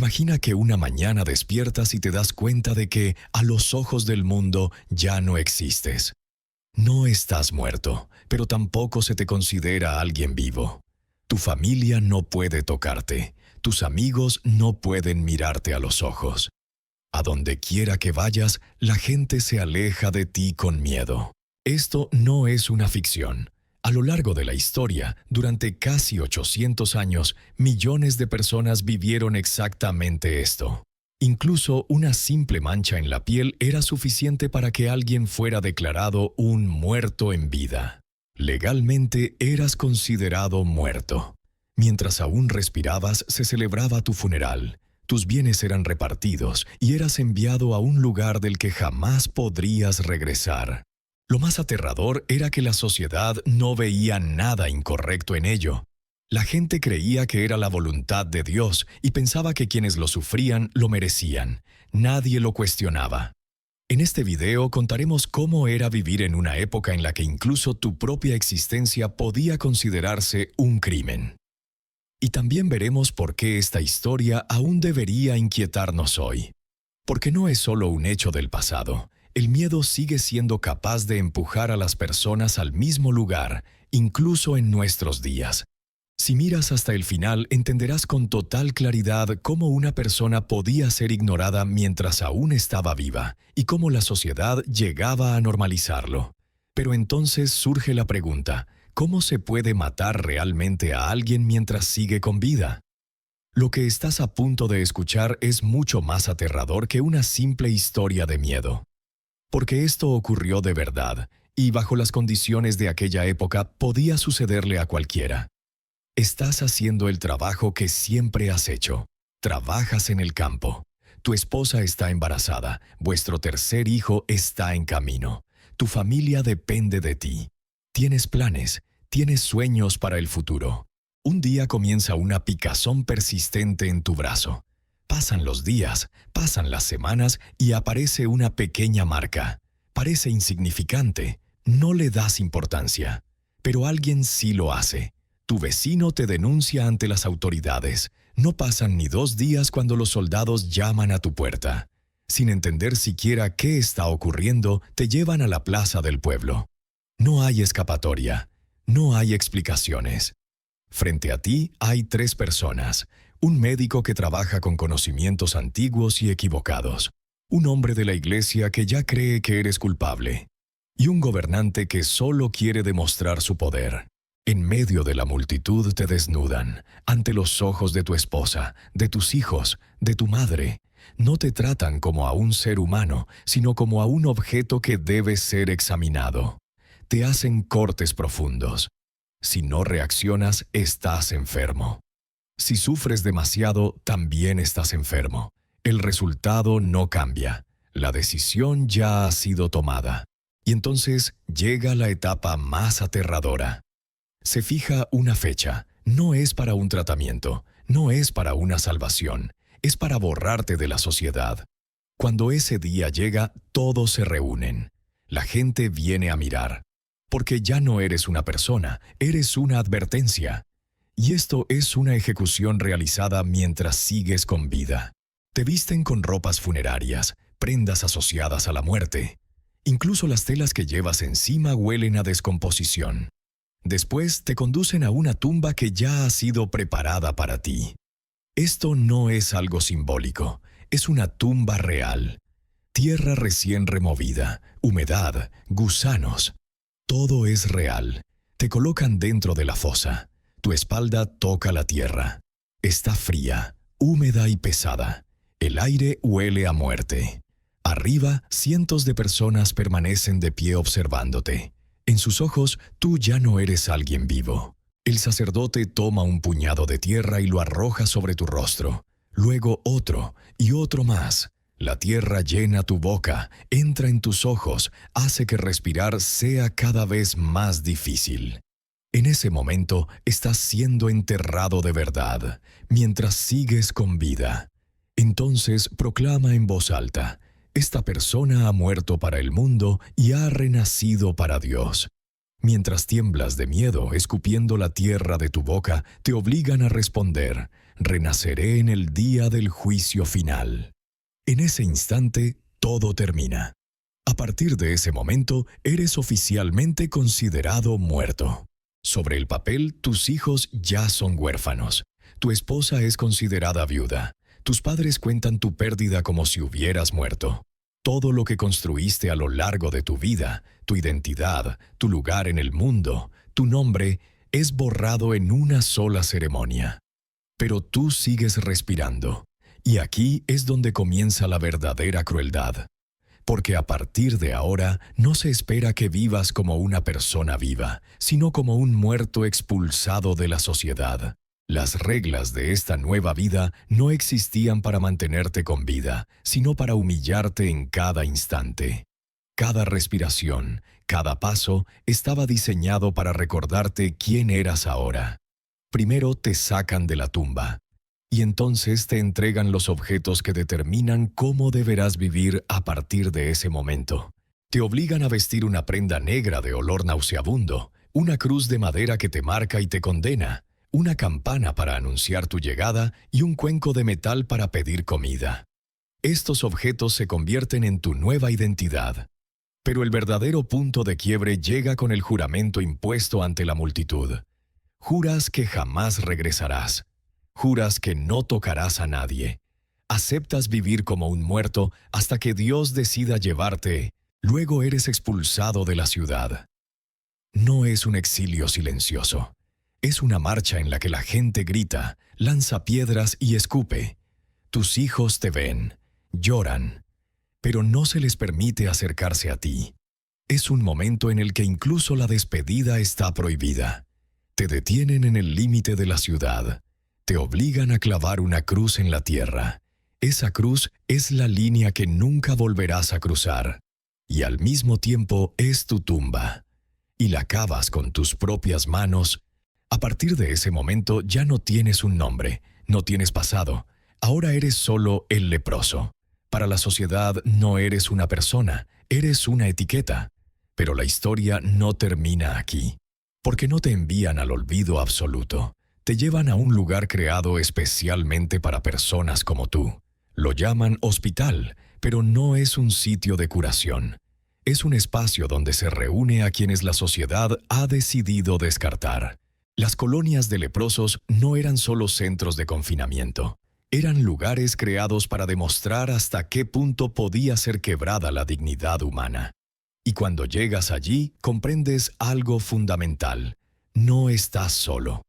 Imagina que una mañana despiertas y te das cuenta de que, a los ojos del mundo, ya no existes. No estás muerto, pero tampoco se te considera alguien vivo. Tu familia no puede tocarte, tus amigos no pueden mirarte a los ojos. A donde quiera que vayas, la gente se aleja de ti con miedo. Esto no es una ficción. A lo largo de la historia, durante casi 800 años, millones de personas vivieron exactamente esto. Incluso una simple mancha en la piel era suficiente para que alguien fuera declarado un muerto en vida. Legalmente eras considerado muerto. Mientras aún respirabas, se celebraba tu funeral. Tus bienes eran repartidos y eras enviado a un lugar del que jamás podrías regresar. Lo más aterrador era que la sociedad no veía nada incorrecto en ello. La gente creía que era la voluntad de Dios y pensaba que quienes lo sufrían lo merecían. Nadie lo cuestionaba. En este video contaremos cómo era vivir en una época en la que incluso tu propia existencia podía considerarse un crimen. Y también veremos por qué esta historia aún debería inquietarnos hoy. Porque no es solo un hecho del pasado. El miedo sigue siendo capaz de empujar a las personas al mismo lugar, incluso en nuestros días. Si miras hasta el final, entenderás con total claridad cómo una persona podía ser ignorada mientras aún estaba viva, y cómo la sociedad llegaba a normalizarlo. Pero entonces surge la pregunta: ¿cómo se puede matar realmente a alguien mientras sigue con vida? Lo que estás a punto de escuchar es mucho más aterrador que una simple historia de miedo. Porque esto ocurrió de verdad, y bajo las condiciones de aquella época podía sucederle a cualquiera. Estás haciendo el trabajo que siempre has hecho. Trabajas en el campo. Tu esposa está embarazada. Vuestro tercer hijo está en camino. Tu familia depende de ti. Tienes planes, tienes sueños para el futuro. Un día comienza una picazón persistente en tu brazo. Pasan los días, pasan las semanas y aparece una pequeña marca. Parece insignificante, no le das importancia. Pero alguien sí lo hace. Tu vecino te denuncia ante las autoridades. No pasan ni 2 días cuando los soldados llaman a tu puerta. Sin entender siquiera qué está ocurriendo, te llevan a la plaza del pueblo. No hay escapatoria, no hay explicaciones. Frente a ti hay 3 personas. Un médico que trabaja con conocimientos antiguos y equivocados. Un hombre de la iglesia que ya cree que eres culpable. Y un gobernante que solo quiere demostrar su poder. En medio de la multitud te desnudan, ante los ojos de tu esposa, de tus hijos, de tu madre. No te tratan como a un ser humano, sino como a un objeto que debe ser examinado. Te hacen cortes profundos. Si no reaccionas, estás enfermo. Si sufres demasiado, también estás enfermo. El resultado no cambia. La decisión ya ha sido tomada. Y entonces llega la etapa más aterradora. Se fija una fecha. No es para un tratamiento, no es para una salvación, es para borrarte de la sociedad. Cuando ese día llega, todos se reúnen. La gente viene a mirar. Porque ya no eres una persona, eres una advertencia. Y esto es una ejecución realizada mientras sigues con vida. Te visten con ropas funerarias, prendas asociadas a la muerte. Incluso las telas que llevas encima huelen a descomposición. Después te conducen a una tumba que ya ha sido preparada para ti. Esto no es algo simbólico, es una tumba real. Tierra recién removida, humedad, gusanos. Todo es real. Te colocan dentro de la fosa. Tu espalda toca la tierra. Está fría, húmeda y pesada. El aire huele a muerte. Arriba, cientos de personas permanecen de pie observándote. En sus ojos, tú ya no eres alguien vivo. El sacerdote toma un puñado de tierra y lo arroja sobre tu rostro. Luego otro y otro más. La tierra llena tu boca, entra en tus ojos, hace que respirar sea cada vez más difícil. En ese momento estás siendo enterrado de verdad, mientras sigues con vida. Entonces proclama en voz alta: esta persona ha muerto para el mundo y ha renacido para Dios. Mientras tiemblas de miedo, escupiendo la tierra de tu boca, te obligan a responder: renaceré en el día del juicio final. En ese instante, todo termina. A partir de ese momento, eres oficialmente considerado muerto. Sobre el papel, tus hijos ya son huérfanos. Tu esposa es considerada viuda. Tus padres cuentan tu pérdida como si hubieras muerto. Todo lo que construiste a lo largo de tu vida, tu identidad, tu lugar en el mundo, tu nombre, es borrado en una sola ceremonia. Pero tú sigues respirando. Y aquí es donde comienza la verdadera crueldad. Porque a partir de ahora no se espera que vivas como una persona viva, sino como un muerto expulsado de la sociedad. Las reglas de esta nueva vida no existían para mantenerte con vida, sino para humillarte en cada instante. Cada respiración, cada paso, estaba diseñado para recordarte quién eras ahora. Primero te sacan de la tumba, y entonces te entregan los objetos que determinan cómo deberás vivir a partir de ese momento. Te obligan a vestir una prenda negra de olor nauseabundo, una cruz de madera que te marca y te condena, una campana para anunciar tu llegada y un cuenco de metal para pedir comida. Estos objetos se convierten en tu nueva identidad. Pero el verdadero punto de quiebre llega con el juramento impuesto ante la multitud. Juras que jamás regresarás. Juras que no tocarás a nadie. Aceptas vivir como un muerto hasta que Dios decida llevarte. Luego eres expulsado de la ciudad. No es un exilio silencioso. Es una marcha en la que la gente grita, lanza piedras y escupe. Tus hijos te ven, lloran, pero no se les permite acercarse a ti. Es un momento en el que incluso la despedida está prohibida. Te detienen en el límite de la ciudad. Te obligan a clavar una cruz en la tierra. Esa cruz es la línea que nunca volverás a cruzar. Y al mismo tiempo es tu tumba. Y la cavas con tus propias manos. A partir de ese momento ya no tienes un nombre, no tienes pasado. Ahora eres solo el leproso. Para la sociedad no eres una persona, eres una etiqueta. Pero la historia no termina aquí. Porque no te envían al olvido absoluto. Te llevan a un lugar creado especialmente para personas como tú. Lo llaman hospital, pero no es un sitio de curación. Es un espacio donde se reúne a quienes la sociedad ha decidido descartar. Las colonias de leprosos no eran solo centros de confinamiento. Eran lugares creados para demostrar hasta qué punto podía ser quebrada la dignidad humana. Y cuando llegas allí, comprendes algo fundamental. No estás solo.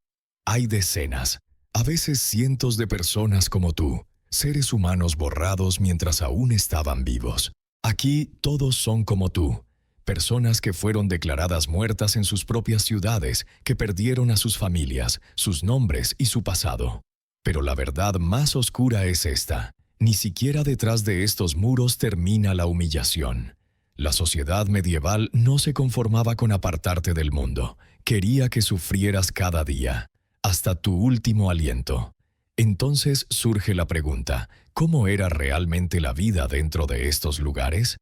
Hay decenas, a veces cientos de personas como tú, seres humanos borrados mientras aún estaban vivos. Aquí todos son como tú. Personas que fueron declaradas muertas en sus propias ciudades, que perdieron a sus familias, sus nombres y su pasado. Pero la verdad más oscura es esta. Ni siquiera detrás de estos muros termina la humillación. La sociedad medieval no se conformaba con apartarte del mundo. Quería que sufrieras cada día, hasta tu último aliento. Entonces surge la pregunta, ¿cómo era realmente la vida dentro de estos lugares?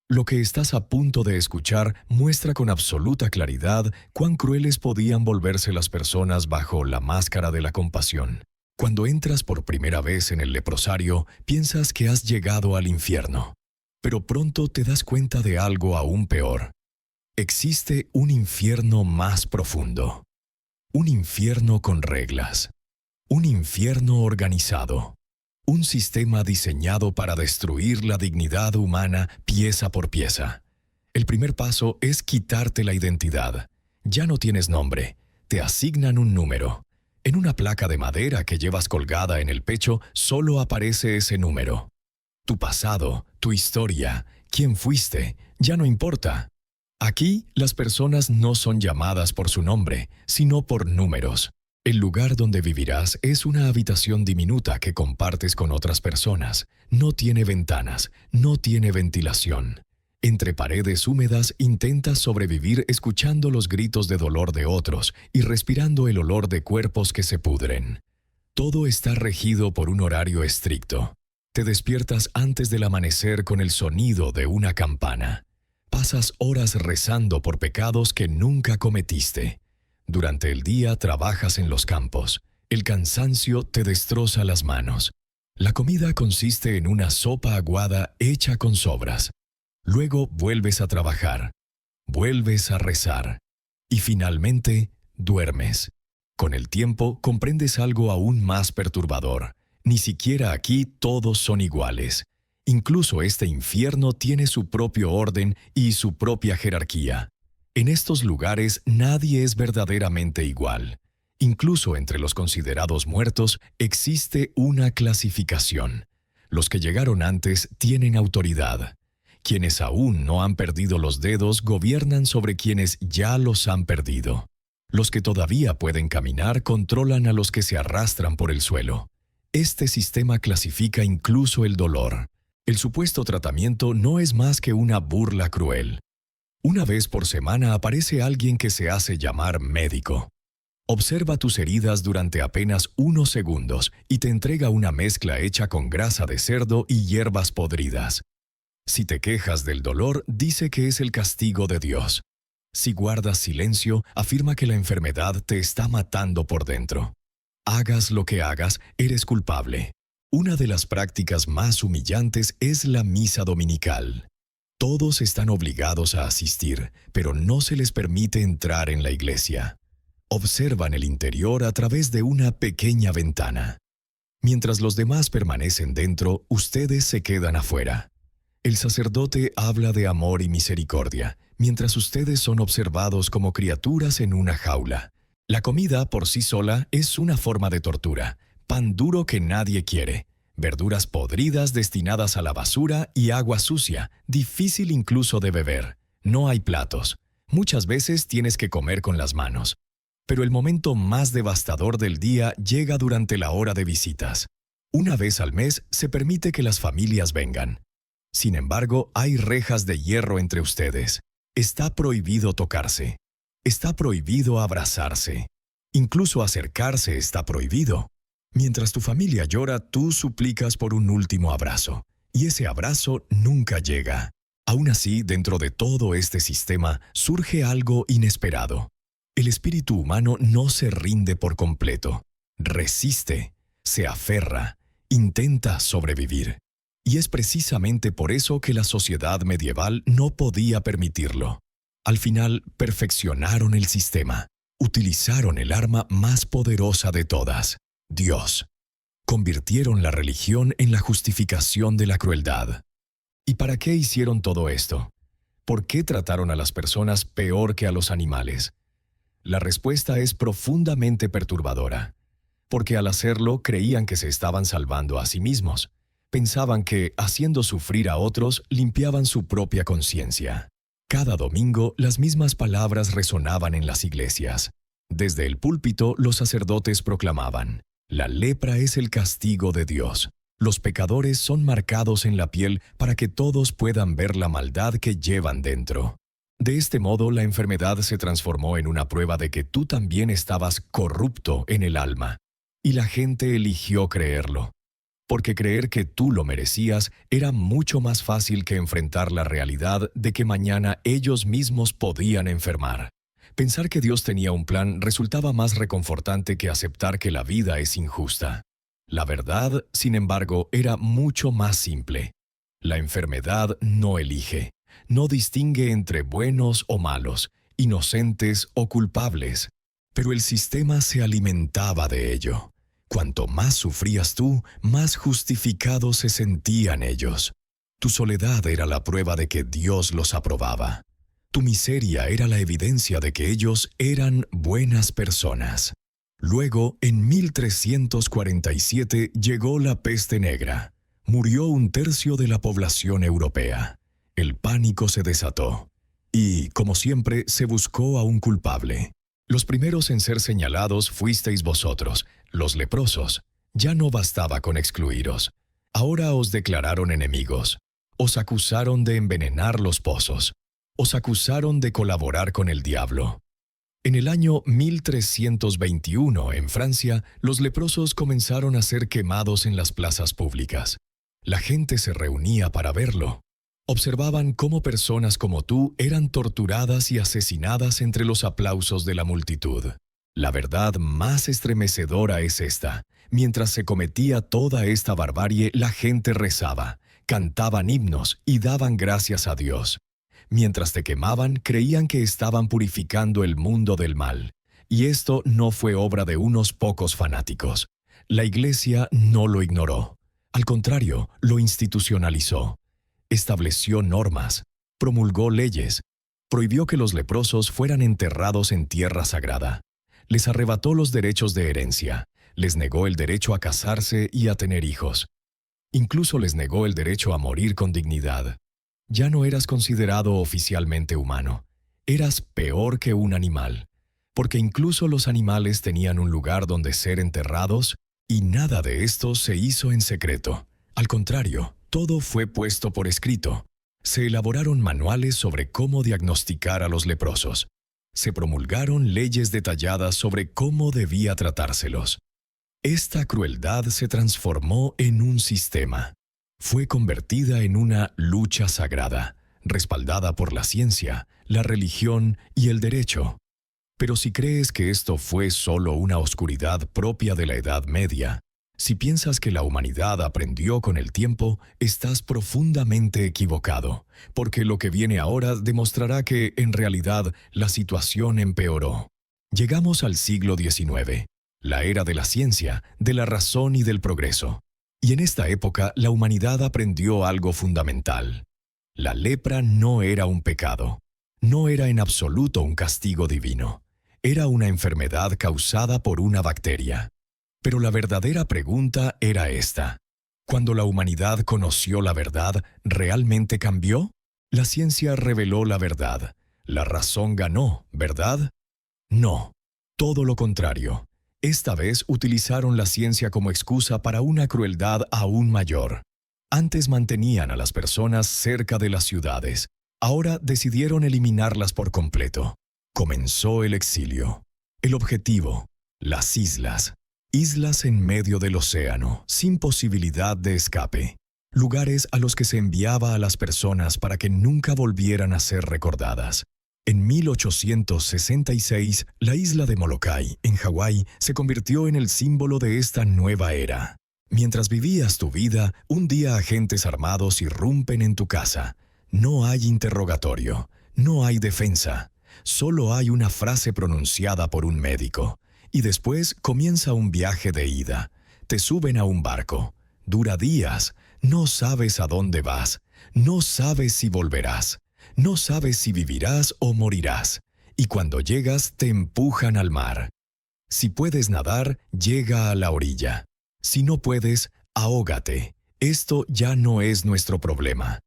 Lo que estás a punto de escuchar muestra con absoluta claridad cuán crueles podían volverse las personas bajo la máscara de la compasión. Cuando entras por primera vez en el leprosario, piensas que has llegado al infierno. Pero pronto te das cuenta de algo aún peor. Existe un infierno más profundo. Un infierno con reglas. Un infierno organizado. Un sistema diseñado para destruir la dignidad humana pieza por pieza. El primer paso es quitarte la identidad. Ya no tienes nombre. Te asignan un número. En una placa de madera que llevas colgada en el pecho solo aparece ese número. Tu pasado, tu historia, quién fuiste, ya no importa. Aquí, las personas no son llamadas por su nombre, sino por números. El lugar donde vivirás es una habitación diminuta que compartes con otras personas. No tiene ventanas, no tiene ventilación. Entre paredes húmedas intentas sobrevivir escuchando los gritos de dolor de otros y respirando el olor de cuerpos que se pudren. Todo está regido por un horario estricto. Te despiertas antes del amanecer con el sonido de una campana. Pasas horas rezando por pecados que nunca cometiste. Durante el día trabajas en los campos. El cansancio te destroza las manos. La comida consiste en una sopa aguada hecha con sobras. Luego vuelves a trabajar. Vuelves a rezar. Y finalmente, duermes. Con el tiempo comprendes algo aún más perturbador. Ni siquiera aquí todos son iguales. Incluso este infierno tiene su propio orden y su propia jerarquía. En estos lugares nadie es verdaderamente igual. Incluso entre los considerados muertos existe una clasificación. Los que llegaron antes tienen autoridad. Quienes aún no han perdido los dedos gobiernan sobre quienes ya los han perdido. Los que todavía pueden caminar controlan a los que se arrastran por el suelo. Este sistema clasifica incluso el dolor. El supuesto tratamiento no es más que una burla cruel. Una vez por semana aparece alguien que se hace llamar médico. Observa tus heridas durante apenas unos segundos y te entrega una mezcla hecha con grasa de cerdo y hierbas podridas. Si te quejas del dolor, dice que es el castigo de Dios. Si guardas silencio, afirma que la enfermedad te está matando por dentro. Hagas lo que hagas, eres culpable. Una de las prácticas más humillantes es la misa dominical. Todos están obligados a asistir, pero no se les permite entrar en la iglesia. Observan el interior a través de una pequeña ventana. Mientras los demás permanecen dentro, ustedes se quedan afuera. El sacerdote habla de amor y misericordia, mientras ustedes son observados como criaturas en una jaula. La comida por sí sola es una forma de tortura. Pan duro que nadie quiere, verduras podridas destinadas a la basura y agua sucia, difícil incluso de beber. No hay platos. Muchas veces tienes que comer con las manos. Pero el momento más devastador del día llega durante la hora de visitas. Una vez al mes se permite que las familias vengan. Sin embargo, hay rejas de hierro entre ustedes. Está prohibido tocarse. Está prohibido abrazarse. Incluso acercarse está prohibido. Mientras tu familia llora, tú suplicas por un último abrazo. Y ese abrazo nunca llega. Aún así, dentro de todo este sistema, surge algo inesperado. El espíritu humano no se rinde por completo. Resiste, se aferra, intenta sobrevivir. Y es precisamente por eso que la sociedad medieval no podía permitirlo. Al final, perfeccionaron el sistema. Utilizaron el arma más poderosa de todas, Dios. Convirtieron la religión en la justificación de la crueldad. ¿Y para qué hicieron todo esto? ¿Por qué trataron a las personas peor que a los animales? La respuesta es profundamente perturbadora. Porque al hacerlo creían que se estaban salvando a sí mismos. Pensaban que, haciendo sufrir a otros, limpiaban su propia conciencia. Cada domingo, las mismas palabras resonaban en las iglesias. Desde el púlpito, los sacerdotes proclamaban: la lepra es el castigo de Dios. Los pecadores son marcados en la piel para que todos puedan ver la maldad que llevan dentro. De este modo, la enfermedad se transformó en una prueba de que tú también estabas corrupto en el alma. Y la gente eligió creerlo. Porque creer que tú lo merecías era mucho más fácil que enfrentar la realidad de que mañana ellos mismos podían enfermar. Pensar que Dios tenía un plan resultaba más reconfortante que aceptar que la vida es injusta. La verdad, sin embargo, era mucho más simple. La enfermedad no elige, no distingue entre buenos o malos, inocentes o culpables. Pero el sistema se alimentaba de ello. Cuanto más sufrías tú, más justificados se sentían ellos. Tu soledad era la prueba de que Dios los aprobaba. Tu miseria era la evidencia de que ellos eran buenas personas. Luego, en 1347, llegó la peste negra. Murió un tercio de la población europea. El pánico se desató. Y, como siempre, se buscó a un culpable. Los primeros en ser señalados fuisteis vosotros, los leprosos. Ya no bastaba con excluiros. Ahora os declararon enemigos. Os acusaron de envenenar los pozos. Os acusaron de colaborar con el diablo. En el año 1321, en Francia, los leprosos comenzaron a ser quemados en las plazas públicas. La gente se reunía para verlo. Observaban cómo personas como tú eran torturadas y asesinadas entre los aplausos de la multitud. La verdad más estremecedora es esta. Mientras se cometía toda esta barbarie, la gente rezaba, cantaban himnos y daban gracias a Dios. Mientras te quemaban, creían que estaban purificando el mundo del mal. Y esto no fue obra de unos pocos fanáticos. La Iglesia no lo ignoró. Al contrario, lo institucionalizó. Estableció normas, promulgó leyes, prohibió que los leprosos fueran enterrados en tierra sagrada. Les arrebató los derechos de herencia, les negó el derecho a casarse y a tener hijos. Incluso les negó el derecho a morir con dignidad. Ya no eras considerado oficialmente humano. Eras peor que un animal, porque incluso los animales tenían un lugar donde ser enterrados y nada de esto se hizo en secreto. Al contrario, todo fue puesto por escrito. Se elaboraron manuales sobre cómo diagnosticar a los leprosos. Se promulgaron leyes detalladas sobre cómo debía tratárselos. Esta crueldad se transformó en un sistema. Fue convertida en una lucha sagrada, respaldada por la ciencia, la religión y el derecho. Pero si crees que esto fue solo una oscuridad propia de la Edad Media, si piensas que la humanidad aprendió con el tiempo, estás profundamente equivocado, porque lo que viene ahora demostrará que, en realidad, la situación empeoró. Llegamos al siglo XIX, la era de la ciencia, de la razón y del progreso. Y en esta época, la humanidad aprendió algo fundamental. La lepra no era un pecado. No era en absoluto un castigo divino. Era una enfermedad causada por una bacteria. Pero la verdadera pregunta era esta. ¿Cuando la humanidad conoció la verdad, realmente cambió? La ciencia reveló la verdad. La razón ganó, ¿verdad? No. Todo lo contrario. Esta vez utilizaron la ciencia como excusa para una crueldad aún mayor. Antes mantenían a las personas cerca de las ciudades. Ahora decidieron eliminarlas por completo. Comenzó el exilio. El objetivo, las islas. Islas en medio del océano, sin posibilidad de escape. Lugares a los que se enviaba a las personas para que nunca volvieran a ser recordadas. En 1866, la isla de Molokai, en Hawái, se convirtió en el símbolo de esta nueva era. Mientras vivías tu vida, un día agentes armados irrumpen en tu casa. No hay interrogatorio, no hay defensa. Solo hay una frase pronunciada por un médico. Y después comienza un viaje de ida. Te suben a un barco. Dura días. No sabes a dónde vas. No sabes si volverás. No sabes si vivirás o morirás. Y cuando llegas, te empujan al mar. Si puedes nadar, llega a la orilla. Si no puedes, ahógate. Esto ya no es nuestro problema.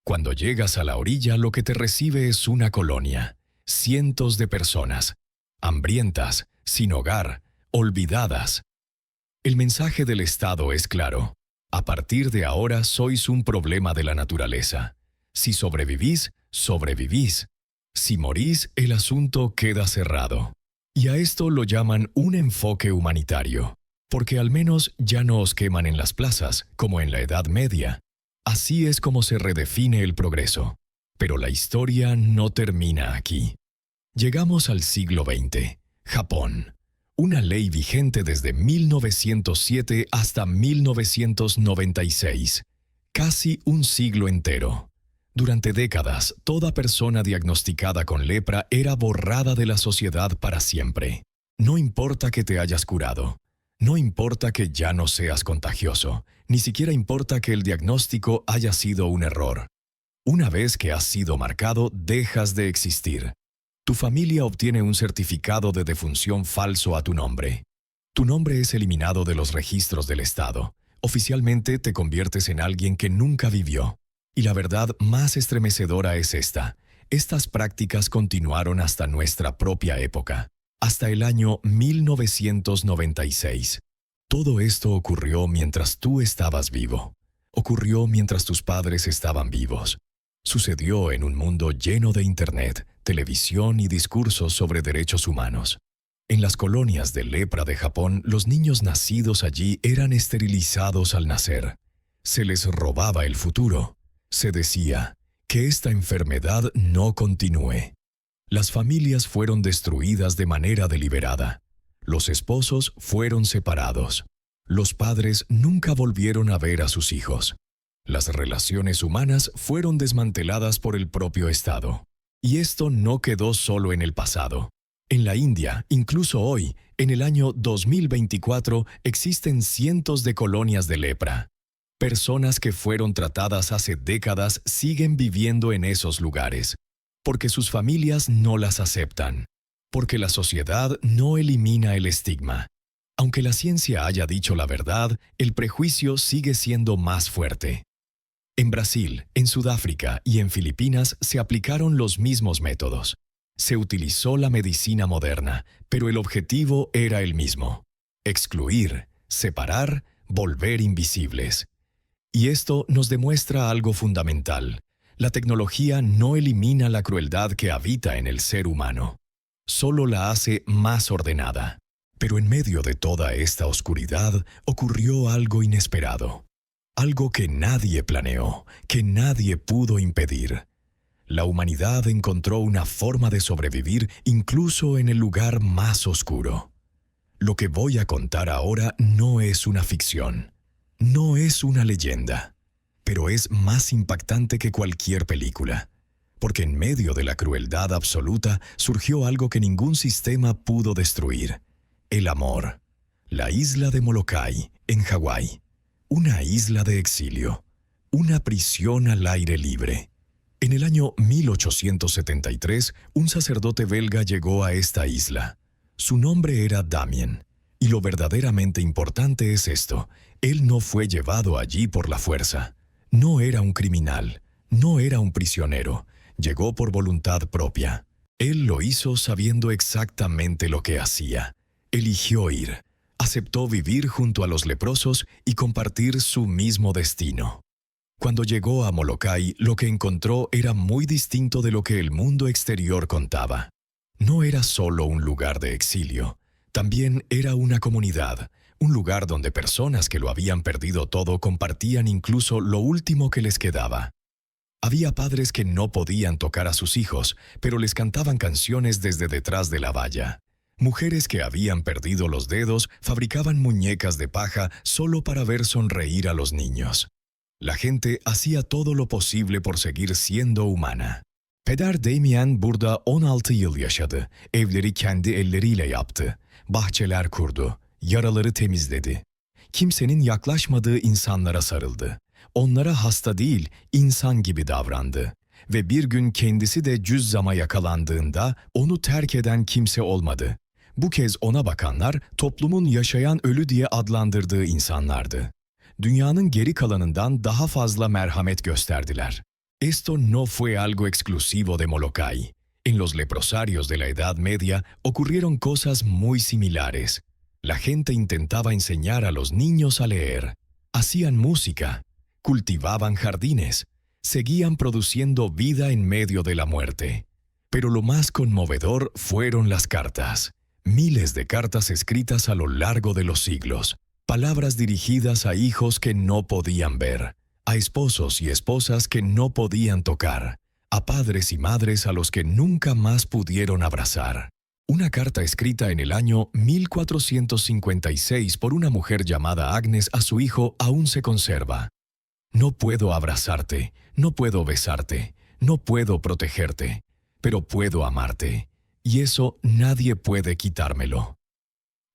Cuando llegas a la orilla, lo que te recibe es una colonia. Cientos de personas. Hambrientas, sin hogar, olvidadas. El mensaje del Estado es claro. A partir de ahora sois un problema de la naturaleza. Si sobrevivís, sobrevivís. Si morís, el asunto queda cerrado. Y a esto lo llaman un enfoque humanitario, porque al menos ya no os queman en las plazas, como en la Edad Media. Así es como se redefine el progreso. Pero la historia no termina aquí. Llegamos al siglo XX. Japón. Una ley vigente desde 1907 hasta 1996. Casi un siglo entero. Durante décadas, toda persona diagnosticada con lepra era borrada de la sociedad para siempre. No importa que te hayas curado. No importa que ya no seas contagioso. Ni siquiera importa que el diagnóstico haya sido un error. Una vez que has sido marcado, dejas de existir. Tu familia obtiene un certificado de defunción falso a tu nombre. Tu nombre es eliminado de los registros del Estado. Oficialmente te conviertes en alguien que nunca vivió. Y la verdad más estremecedora es esta. Estas prácticas continuaron hasta nuestra propia época, hasta el año 1996. Todo esto ocurrió mientras tú estabas vivo. Ocurrió mientras tus padres estaban vivos. Sucedió en un mundo lleno de Internet, televisión y discursos sobre derechos humanos. En las colonias de lepra de Japón, los niños nacidos allí eran esterilizados al nacer. Se les robaba el futuro. Se decía que esta enfermedad no continúe. Las familias fueron destruidas de manera deliberada. Los esposos fueron separados. Los padres nunca volvieron a ver a sus hijos. Las relaciones humanas fueron desmanteladas por el propio Estado. Y esto no quedó solo en el pasado. En la India, incluso hoy, en el año 2024, existen cientos de colonias de lepra. Personas que fueron tratadas hace décadas siguen viviendo en esos lugares, porque sus familias no las aceptan, porque la sociedad no elimina el estigma. Aunque la ciencia haya dicho la verdad, el prejuicio sigue siendo más fuerte. En Brasil, en Sudáfrica y en Filipinas se aplicaron los mismos métodos. Se utilizó la medicina moderna, pero el objetivo era el mismo: excluir, separar, volver invisibles. Y esto nos demuestra algo fundamental. La tecnología no elimina la crueldad que habita en el ser humano. Solo la hace más ordenada. Pero en medio de toda esta oscuridad ocurrió algo inesperado. Algo que nadie planeó, que nadie pudo impedir. La humanidad encontró una forma de sobrevivir incluso en el lugar más oscuro. Lo que voy a contar ahora no es una ficción. No es una leyenda, pero es más impactante que cualquier película, porque en medio de la crueldad absoluta surgió algo que ningún sistema pudo destruir: el amor. La isla de Molokai, en Hawái. Una isla de exilio, una prisión al aire libre. En el año 1873, un sacerdote belga llegó a esta isla. Su nombre era Damien. Y lo verdaderamente importante es esto: él no fue llevado allí por la fuerza. No era un criminal, no era un prisionero. Llegó por voluntad propia. Él lo hizo sabiendo exactamente lo que hacía. Eligió ir. Aceptó vivir junto a los leprosos y compartir su mismo destino. Cuando llegó a Molokai, lo que encontró era muy distinto de lo que el mundo exterior contaba. No era solo un lugar de exilio. También era una comunidad, un lugar donde personas que lo habían perdido todo compartían incluso lo último que les quedaba. Había padres que no podían tocar a sus hijos, pero les cantaban canciones desde detrás de la valla. Mujeres que habían perdido los dedos fabricaban muñecas de paja solo para ver sonreír a los niños. La gente hacía todo lo posible por seguir siendo humana. Peder Damien burada 16 yıl yaşadı. Evleri kendi elleriyle yaptı. Bahçeler kurdu. Yaraları temizledi. Kimsenin yaklaşmadığı insanlara sarıldı. Onlara hasta değil, insan gibi davrandı. Ve bir gün kendisi de cüzzama yakalandığında onu terk eden kimse olmadı. Bu kez ona bakanlar toplumun yaşayan ölü diye adlandırdığı insanlardı. Dünyanın geri kalanından daha fazla merhamet gösterdiler. Esto no fue algo exclusivo de Molokai. En los leprosarios de la Edad Media ocurrieron cosas muy similares. La gente intentaba enseñar a los niños a leer. Hacían música. Cultivaban jardines. Seguían produciendo vida en medio de la muerte. Pero lo más conmovedor fueron las cartas. Miles de cartas escritas a lo largo de los siglos. Palabras dirigidas a hijos que no podían ver, a esposos y esposas que no podían tocar, a padres y madres a los que nunca más pudieron abrazar. Una carta escrita en el año 1456 por una mujer llamada Agnes a su hijo aún se conserva. No puedo abrazarte, no puedo besarte, no puedo protegerte, pero puedo amarte, y eso nadie puede quitármelo.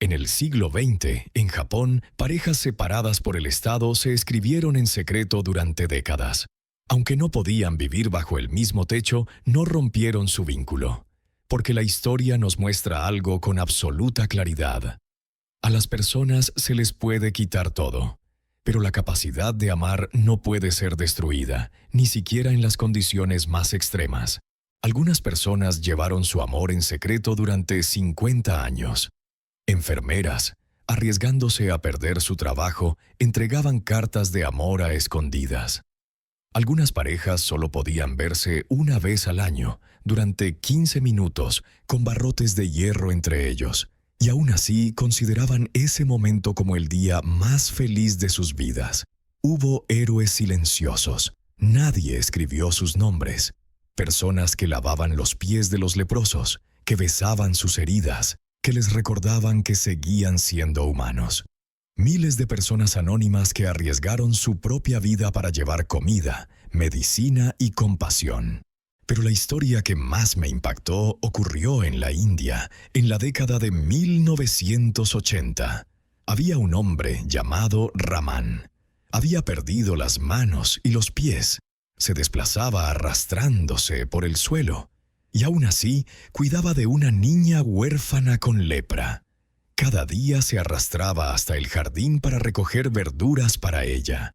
En el siglo XX, en Japón, parejas separadas por el Estado se escribieron en secreto durante décadas. Aunque no podían vivir bajo el mismo techo, no rompieron su vínculo. Porque la historia nos muestra algo con absoluta claridad. A las personas se les puede quitar todo, pero la capacidad de amar no puede ser destruida, ni siquiera en las condiciones más extremas. Algunas personas llevaron su amor en secreto durante 50 años. Enfermeras, arriesgándose a perder su trabajo, entregaban cartas de amor a escondidas. Algunas parejas solo podían verse una vez al año, durante 15 minutos, con barrotes de hierro entre ellos, y aún así consideraban ese momento como el día más feliz de sus vidas. Hubo héroes silenciosos, Nadie escribió sus nombres. Personas que lavaban los pies de los leprosos, que besaban sus heridas, que les recordaban que seguían siendo humanos. Miles de personas anónimas que arriesgaron su propia vida para llevar comida, medicina y compasión. Pero la historia que más me impactó ocurrió en la India, en la década de 1980. Había un hombre llamado Raman. Había perdido las manos y los pies. Se desplazaba arrastrándose por el suelo. Y aún así, cuidaba de una niña huérfana con lepra. Cada día se arrastraba hasta el jardín para recoger verduras para ella.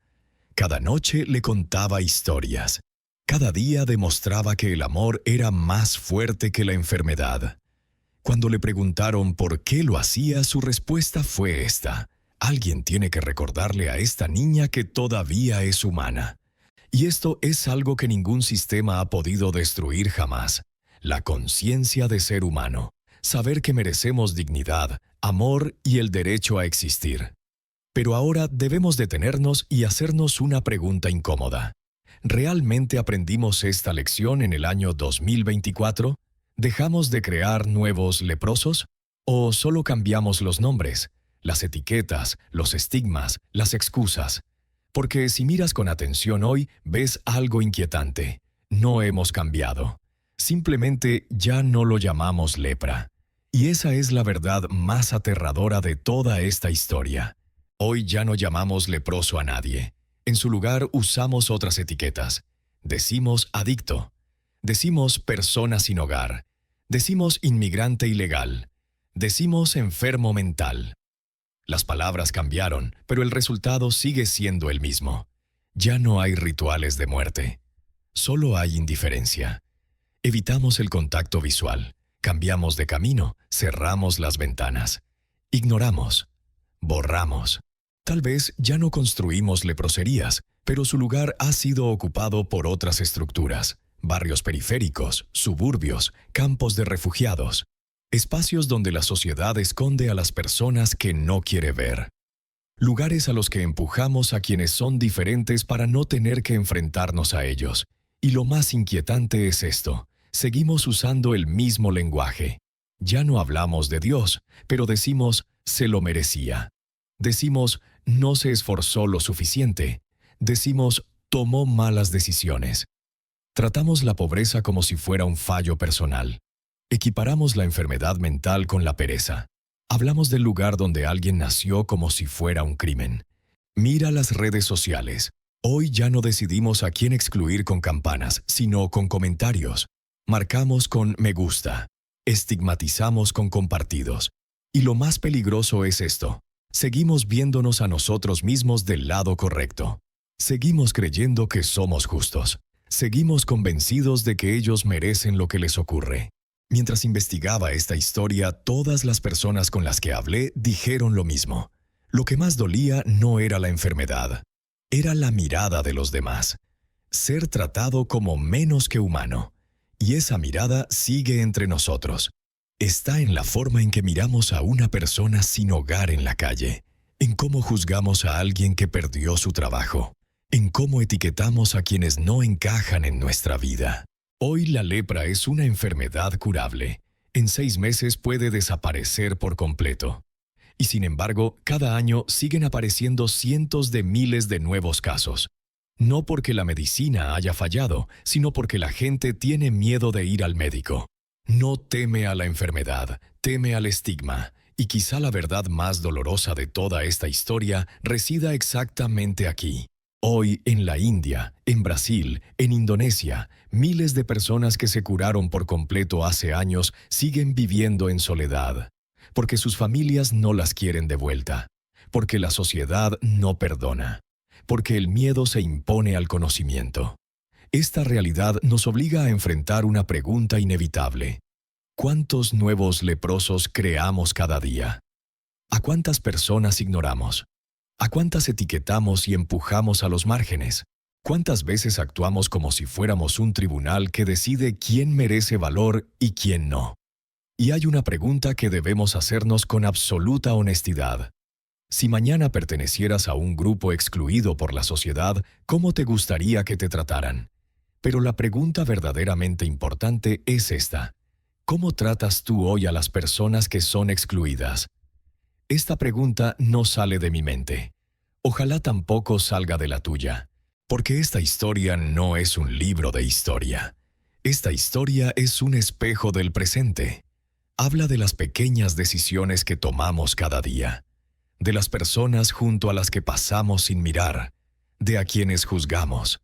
Cada noche le contaba historias. Cada día demostraba que el amor era más fuerte que la enfermedad. Cuando le preguntaron por qué lo hacía, su respuesta fue esta: alguien tiene que recordarle a esta niña que todavía es humana. Y esto es algo que ningún sistema ha podido destruir jamás: la conciencia de ser humano, saber que merecemos dignidad, amor y el derecho a existir. Pero ahora debemos detenernos y hacernos una pregunta incómoda. ¿Realmente aprendimos esta lección en el año 2024? ¿Dejamos de crear nuevos leprosos? ¿O solo cambiamos los nombres, las etiquetas, los estigmas, las excusas? Porque si miras con atención hoy, ves algo inquietante. No hemos cambiado. Simplemente ya no lo llamamos lepra. Y esa es la verdad más aterradora de toda esta historia. Hoy ya no llamamos leproso a nadie. En su lugar usamos otras etiquetas. Decimos adicto. Decimos persona sin hogar. Decimos inmigrante ilegal. Decimos enfermo mental. Las palabras cambiaron, pero el resultado sigue siendo el mismo. Ya no hay rituales de muerte. Solo hay indiferencia. Evitamos el contacto visual. Cambiamos de camino. Cerramos las ventanas. Ignoramos. Borramos. Tal vez ya no construimos leproserías, pero su lugar ha sido ocupado por otras estructuras, barrios periféricos, suburbios, campos de refugiados, espacios donde la sociedad esconde a las personas que no quiere ver, lugares a los que empujamos a quienes son diferentes para no tener que enfrentarnos a ellos. Y lo más inquietante es esto: seguimos usando el mismo lenguaje. Ya no hablamos de Dios, pero decimos se lo merecía. Decimos no se esforzó lo suficiente. Decimos tomó malas decisiones. Tratamos la pobreza como si fuera un fallo personal. Equiparamos la enfermedad mental con la pereza. Hablamos del lugar donde alguien nació como si fuera un crimen. Mira las redes sociales. Hoy ya no decidimos a quién excluir con campanas, sino con comentarios. Marcamos con me gusta. Estigmatizamos con compartidos. Y lo más peligroso es esto: seguimos viéndonos a nosotros mismos del lado correcto. Seguimos creyendo que somos justos. Seguimos convencidos de que ellos merecen lo que les ocurre. Mientras investigaba esta historia, todas las personas con las que hablé dijeron lo mismo. Lo que más dolía no era la enfermedad. Era la mirada de los demás. Ser tratado como menos que humano. Y esa mirada sigue entre nosotros. Está en la forma en que miramos a una persona sin hogar en la calle, en cómo juzgamos a alguien que perdió su trabajo, en cómo etiquetamos a quienes no encajan en nuestra vida. Hoy la lepra es una enfermedad curable. En 6 meses puede desaparecer por completo. Y sin embargo, cada año siguen apareciendo cientos de miles de nuevos casos. No porque la medicina haya fallado, sino porque la gente tiene miedo de ir al médico. No teme a la enfermedad, teme al estigma. Y quizá la verdad más dolorosa de toda esta historia resida exactamente aquí. Hoy, en la India, en Brasil, en Indonesia, miles de personas que se curaron por completo hace años siguen viviendo en soledad, porque sus familias no las quieren de vuelta, porque la sociedad no perdona, porque el miedo se impone al conocimiento. Esta realidad nos obliga a enfrentar una pregunta inevitable. ¿Cuántos nuevos leprosos creamos cada día? ¿A cuántas personas ignoramos? ¿A cuántas etiquetamos y empujamos a los márgenes? ¿Cuántas veces actuamos como si fuéramos un tribunal que decide quién merece valor y quién no? Y hay una pregunta que debemos hacernos con absoluta honestidad. Si mañana pertenecieras a un grupo excluido por la sociedad, ¿cómo te gustaría que te trataran? Pero la pregunta verdaderamente importante es esta: ¿cómo tratas tú hoy a las personas que son excluidas? Esta pregunta no sale de mi mente. Ojalá tampoco salga de la tuya, porque esta historia no es un libro de historia. Esta historia es un espejo del presente. Habla de las pequeñas decisiones que tomamos cada día, de las personas junto a las que pasamos sin mirar, de a quienes juzgamos,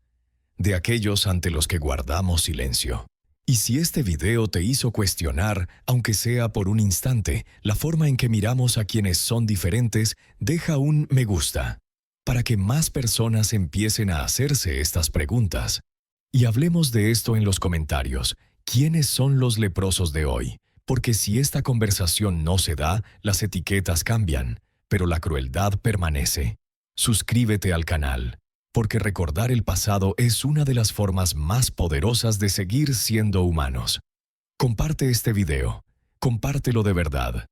de aquellos ante los que guardamos silencio. Y si este video te hizo cuestionar, aunque sea por un instante, la forma en que miramos a quienes son diferentes, deja un me gusta, para que más personas empiecen a hacerse estas preguntas. Y hablemos de esto en los comentarios. ¿Quiénes son los leprosos de hoy? Porque si esta conversación no se da, las etiquetas cambian, pero la crueldad permanece. Suscríbete al canal, porque recordar el pasado es una de las formas más poderosas de seguir siendo humanos. Comparte este video, compártelo de verdad,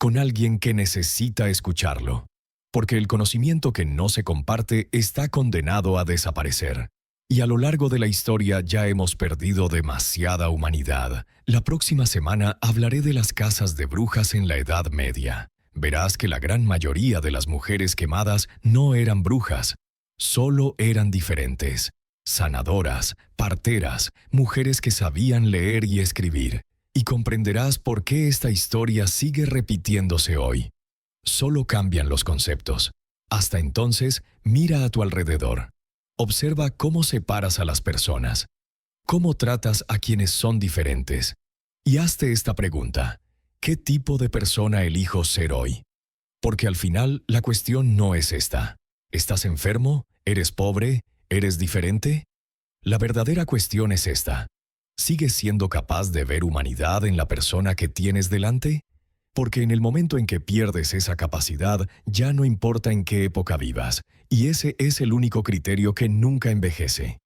con alguien que necesita escucharlo, porque el conocimiento que no se comparte está condenado a desaparecer. Y a lo largo de la historia ya hemos perdido demasiada humanidad. La próxima semana hablaré de las casas de brujas en la Edad Media. Verás que la gran mayoría de las mujeres quemadas no eran brujas, solo eran diferentes, sanadoras, parteras, mujeres que sabían leer y escribir. Y comprenderás por qué esta historia sigue repitiéndose hoy. Solo cambian los conceptos. Hasta entonces, mira a tu alrededor. Observa cómo separas a las personas, cómo tratas a quienes son diferentes. Y hazte esta pregunta: ¿qué tipo de persona elijo ser hoy? Porque al final la cuestión no es esta. ¿Estás enfermo? ¿Eres pobre? ¿Eres diferente? La verdadera cuestión es esta: ¿sigues siendo capaz de ver humanidad en la persona que tienes delante? Porque en el momento en que pierdes esa capacidad, ya no importa en qué época vivas, y ese es el único criterio que nunca envejece.